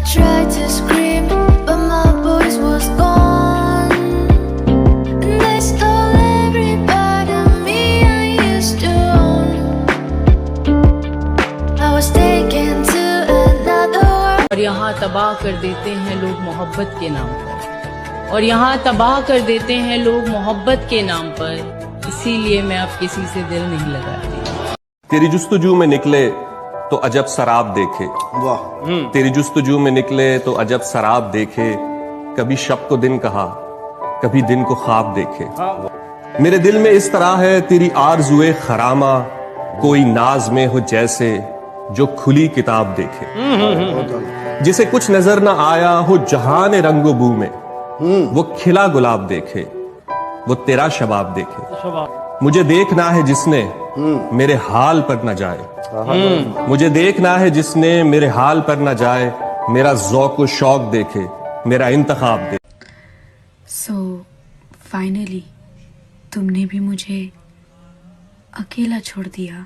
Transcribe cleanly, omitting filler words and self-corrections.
tried to scream, but my voice was gone. And they stole every part of me I used to own. I was taken to another world. اور یہاں تباہ کر دیتے ہیں لوگ محبت کے نام پر، اور یہاں تباہ کر دیتے ہیں لوگ محبت کے نام پر، اسی لیے میں اب کسی سے دل نہیں لگاتی۔ تیری جستجو میں نکلے تو عجب سراب دیکھے، تیری جستجو میں نکلے تو عجب سراب دیکھے، کبھی شب کو دن کہا کبھی دن کو خواب دیکھے۔ میرے دل میں اس طرح ہے تیری آرزوئے خرامہ، کوئی ناز میں ہو جیسے جو کھلی کتاب دیکھے، جسے کچھ نظر نہ آیا ہو جہان رنگ و بو میں، وہ کھلا گلاب دیکھے وہ تیرا شباب دیکھے۔ مجھے دیکھنا ہے جس نے میرے حال پر نہ جائے، مجھے دیکھنا ہے جس نے میرے حال پر نہ جائے، میرا ذوق و شوق دیکھے میرا انتخاب دیکھے۔ سو فائنلی تم نے بھی مجھے اکیلا چھوڑ دیا۔